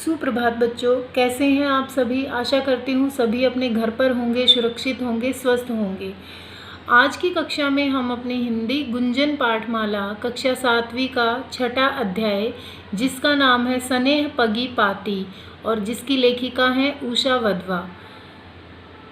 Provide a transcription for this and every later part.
सुप्रभात बच्चों, कैसे हैं आप सभी। आशा करती हूँ सभी अपने घर पर होंगे, सुरक्षित होंगे, स्वस्थ होंगे। आज की कक्षा में हम अपनी हिंदी गुंजन पाठमाला कक्षा 7वीं का 6ठा अध्याय, जिसका नाम है स्नेह पगी पाती और जिसकी लेखिका है उषा वधवा।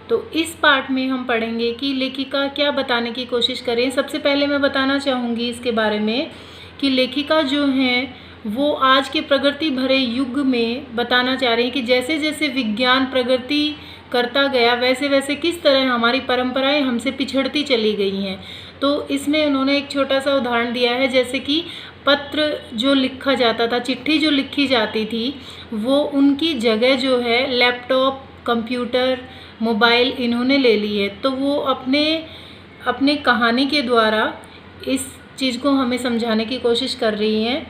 तो इस पाठ में हम पढ़ेंगे कि लेखिका क्या बताने की कोशिश करें। सबसे पहले मैं बताना चाहूँगी इसके बारे में कि लेखिका जो हैं वो आज के प्रगति भरे युग में बताना चाह रही हैं कि जैसे जैसे विज्ञान प्रगति करता गया वैसे वैसे किस तरह हमारी परंपराएं हमसे पिछड़ती चली गई हैं। तो इसमें उन्होंने एक छोटा सा उदाहरण दिया है, जैसे कि पत्र जो लिखा जाता था, चिट्ठी जो लिखी जाती थी, वो उनकी जगह जो है लैपटॉप, कंप्यूटर, मोबाइल इन्होंने ले ली है। तो वो अपने कहानी के द्वारा इस चीज़ को हमें समझाने की कोशिश कर रही हैं।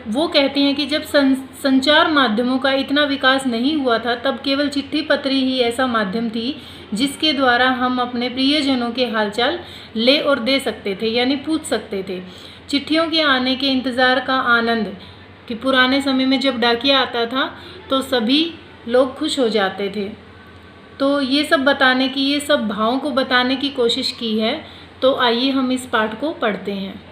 वो कहती हैं कि जब संचार माध्यमों का इतना विकास नहीं हुआ था, तब केवल चिट्ठी पत्री ही ऐसा माध्यम थी जिसके द्वारा हम अपने प्रियजनों के हालचाल ले और दे सकते थे, यानी पूछ सकते थे। चिट्ठियों के आने के इंतज़ार का आनंद, कि पुराने समय में जब डाकिया आता था तो सभी लोग खुश हो जाते थे। तो ये सब बताने की, ये सब भावों को बताने की कोशिश की है। तो आइए हम इस पाठ को पढ़ते हैं।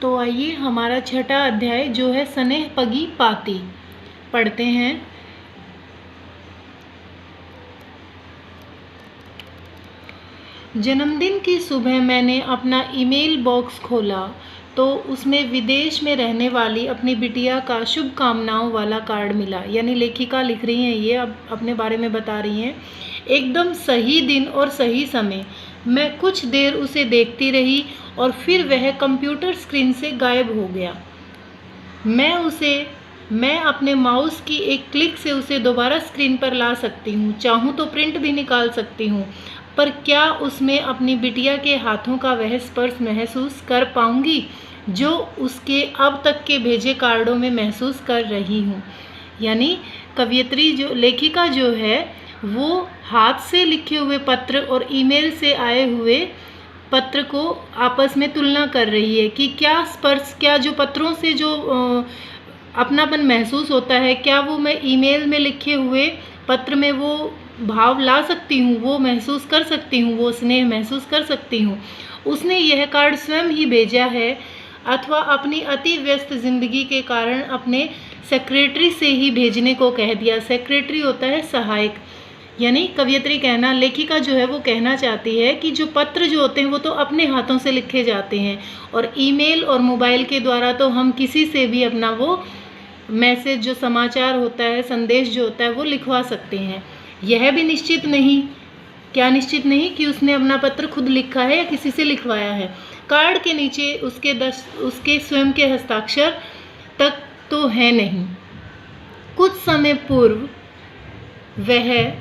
तो आइए हमारा 6ठा अध्याय जो है स्नेह पगी पाती पढ़ते हैं। जन्मदिन की सुबह मैंने अपना ईमेल बॉक्स खोला तो उसमें विदेश में रहने वाली अपनी बिटिया का शुभकामनाओं वाला कार्ड मिला। यानी लेखिका लिख रही हैं, ये अब अपने बारे में बता रही हैं। एकदम सही दिन और सही समय। मैं कुछ देर उसे देखती रही और फिर वह कंप्यूटर स्क्रीन से गायब हो गया। मैं अपने माउस की एक क्लिक से उसे दोबारा स्क्रीन पर ला सकती हूँ, चाहूँ तो प्रिंट भी निकाल सकती हूँ, पर क्या उसमें अपनी बिटिया के हाथों का वह स्पर्श महसूस कर पाऊँगी जो उसके अब तक के भेजे कार्डों में महसूस कर रही हूँ। यानी कवयित्री जो लेखिका जो है वो हाथ से लिखे हुए पत्र और ईमेल से आए हुए पत्र को आपस में तुलना कर रही है कि क्या स्पर्श, क्या जो पत्रों से जो अपनापन महसूस होता है, क्या वो मैं ईमेल में लिखे हुए पत्र में वो भाव ला सकती हूँ, वो महसूस कर सकती हूँ, वो स्नेह महसूस कर सकती हूँ। उसने यह कार्ड स्वयं ही भेजा है अथवा अपनी अति व्यस्त जिंदगी के कारण अपने सेक्रेटरी से ही भेजने को कह दिया। सेक्रेटरी होता है सहायक। यानी कवयित्री कहना, लेखिका जो है वो कहना चाहती है कि जो पत्र जो होते हैं वो तो अपने हाथों से लिखे जाते हैं और ईमेल और मोबाइल के द्वारा तो हम किसी से भी अपना वो मैसेज, जो समाचार होता है, संदेश जो होता है वो लिखवा सकते हैं। यह भी निश्चित नहीं, क्या निश्चित नहीं कि उसने अपना पत्र खुद लिखा है या किसी से लिखवाया है। कार्ड के नीचे उसके स्वयं के हस्ताक्षर तक तो है नहीं। कुछ समय पूर्व वह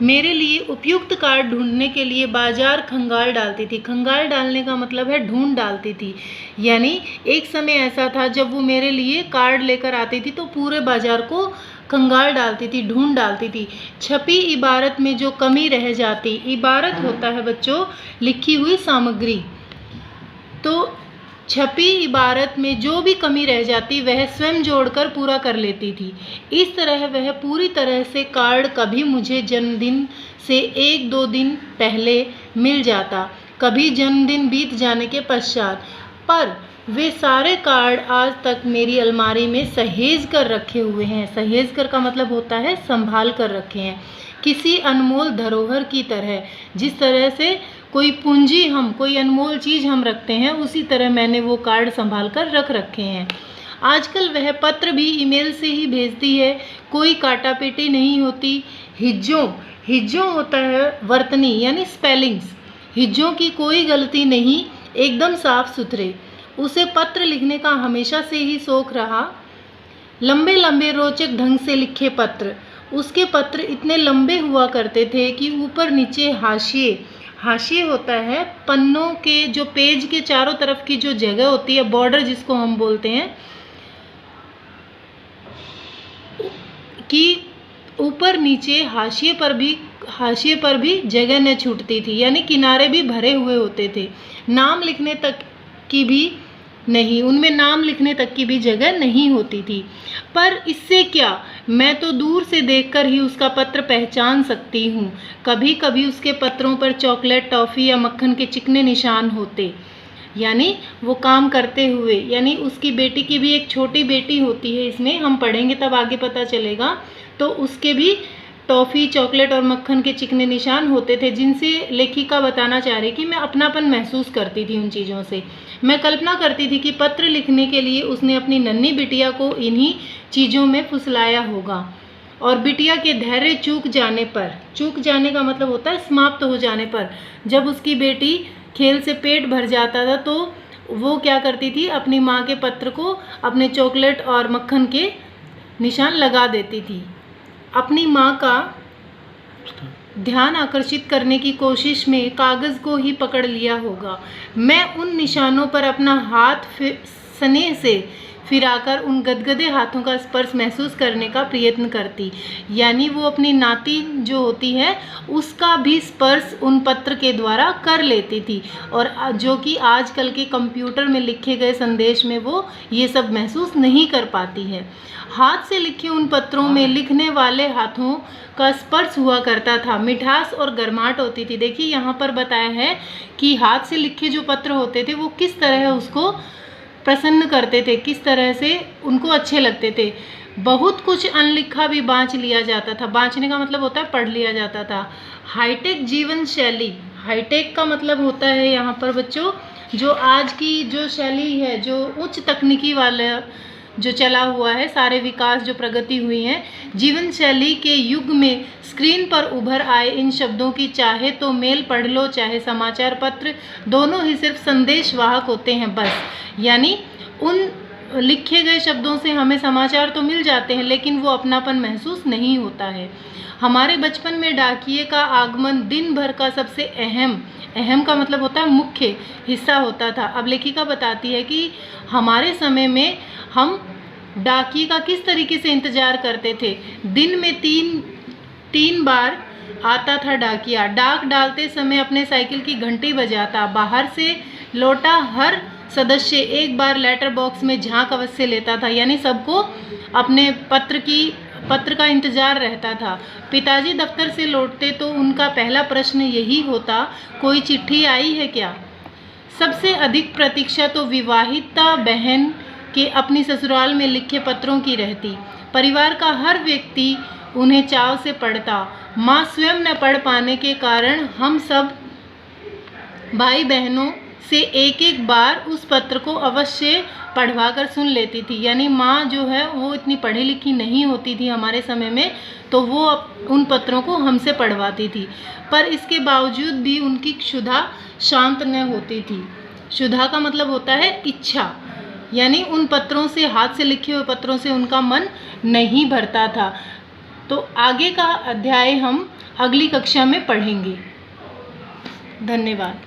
मेरे लिए उपयुक्त कार्ड ढूंढने के लिए बाजार खंगाल डालती थी। खंगाल डालने का मतलब है ढूंढ डालती थी। यानी एक समय ऐसा था जब वो मेरे लिए कार्ड लेकर आती थी तो पूरे बाजार को खंगाल डालती थी, ढूंढ डालती थी। छपी इबारत में जो कमी रह जाती, इबारत होता है बच्चों लिखी हुई सामग्री, तो छपी इबारत में जो भी कमी रह जाती वह स्वयं जोड़कर पूरा कर लेती थी। इस तरह वह पूरी तरह से कार्ड कभी मुझे जन्मदिन से 1-2 दिन पहले मिल जाता, कभी जन्मदिन बीत जाने के पश्चात, पर वे सारे कार्ड आज तक मेरी अलमारी में सहेज कर रखे हुए हैं। सहेज कर का मतलब होता है संभाल कर रखे हैं, किसी अनमोल धरोहर की तरह। जिस तरह से कोई पूंजी, हम कोई अनमोल चीज़ हम रखते हैं, उसी तरह मैंने वो कार्ड संभाल कर रख रखे हैं। आजकल वह पत्र भी ईमेल से ही भेजती है, कोई काटापेटी नहीं होती। हिज्जों होता है वर्तनी यानी स्पेलिंग्स, हिज्जों की कोई गलती नहीं, एकदम साफ सुथरे। उसे पत्र लिखने का हमेशा से ही शौक रहा। लंबे लंबे रोचक ढंग से लिखे पत्र। उसके पत्र इतने लंबे हुआ करते थे कि ऊपर नीचे हाशिए होता है पन्नों के, जो पेज के चारों तरफ की जो जगह होती है, बॉर्डर जिसको हम बोलते हैं, कि ऊपर नीचे हाशिए पर भी जगह न छूटती थी। यानी किनारे भी भरे हुए होते थे। नाम लिखने तक की भी नहीं, उनमें नाम लिखने तक की भी जगह नहीं होती थी। पर इससे क्या, मैं तो दूर से देखकर ही उसका पत्र पहचान सकती हूँ। कभी कभी उसके पत्रों पर चॉकलेट, टॉफ़ी या मक्खन के चिकने निशान होते। यानी वो काम करते हुए, यानी उसकी बेटी की भी एक छोटी बेटी होती है, इसमें हम पढ़ेंगे तब आगे पता चलेगा। तो उसके भी टॉफ़ी, चॉकलेट और मक्खन के चिकने निशान होते थे, जिनसे लेखिका बताना चाह रही कि मैं अपनापन महसूस करती थी उन चीज़ों से। मैं कल्पना करती थी कि पत्र लिखने के लिए उसने अपनी नन्ही बिटिया को इन्हीं चीज़ों में फुसलाया होगा। और बिटिया के धैर्य चूक जाने का मतलब होता है समाप्त हो जाने पर, जब उसकी बेटी खेल से पेट भर जाता था तो वो क्या करती थी, अपनी माँ के पत्र को अपने चॉकलेट और मक्खन के निशान लगा देती थी। अपनी माँ का ध्यान आकर्षित करने की कोशिश में कागज़ को ही पकड़ लिया होगा। मैं उन निशानों पर अपना हाथ स्नेह से फिराकर उन गदगदे हाथों का स्पर्श महसूस करने का प्रयत्न करती। यानी वो अपनी नाती जो होती है उसका भी स्पर्श उन पत्र के द्वारा कर लेती थी, और जो कि आजकल के कंप्यूटर में लिखे गए संदेश में वो ये सब महसूस नहीं कर पाती है। हाथ से लिखे उन पत्रों में लिखने वाले हाथों का स्पर्श हुआ करता था, मिठास और गर्माहट होती थी। देखिए यहाँ पर बताया है कि हाथ से लिखे जो पत्र होते थे वो किस तरह उसको प्रसन्न करते थे, किस तरह से उनको अच्छे लगते थे। बहुत कुछ अनलिखा भी बाँच लिया जाता था। बाँचने का मतलब होता है पढ़ लिया जाता था। हाईटेक जीवन शैली, हाईटेक का मतलब होता है यहाँ पर बच्चों जो आज की जो शैली है, जो उच्च तकनीकी वाला जो चला हुआ है, सारे विकास जो प्रगति हुई है, जीवन शैली के युग में स्क्रीन पर उभर आए इन शब्दों की चाहे तो मेल पढ़ लो चाहे समाचार पत्र, दोनों ही सिर्फ संदेश वाहक होते हैं बस। यानी उन लिखे गए शब्दों से हमें समाचार तो मिल जाते हैं लेकिन वो अपनापन महसूस नहीं होता है। हमारे बचपन में डाकिये का आगमन दिन भर का सबसे अहम का मतलब होता है मुख्य हिस्सा होता था। अब लेखिका बताती है कि हमारे समय में हम डाकिये का किस तरीके से इंतज़ार करते थे। दिन में तीन बार आता था डाकिया। डाक डालते समय अपने साइकिल की घंटी बजाता। बाहर से लौटा हर सदस्य एक बार लेटर बॉक्स में झांक अवश्य लेता था। यानी सबको अपने पत्र का इंतज़ार रहता था। पिताजी दफ्तर से लौटते तो उनका पहला प्रश्न यही होता, कोई चिट्ठी आई है क्या। सबसे अधिक प्रतीक्षा तो विवाहिता बहन के अपनी ससुराल में लिखे पत्रों की रहती। परिवार का हर व्यक्ति उन्हें चाव से पढ़ता। माँ स्वयं न पढ़ पाने के कारण हम सब भाई बहनों से एक बार उस पत्र को अवश्य पढ़वा कर सुन लेती थी। यानी माँ जो है वो इतनी पढ़ी लिखी नहीं होती थी हमारे समय में, तो वो उन पत्रों को हमसे पढ़वाती थी। पर इसके बावजूद भी उनकी क्षुधा शांत न होती थी। क्षुधा का मतलब होता है इच्छा, यानी उन पत्रों से, हाथ से लिखे हुए पत्रों से उनका मन नहीं भरता था। तो आगे का अध्याय हम अगली कक्षा में पढ़ेंगे। धन्यवाद।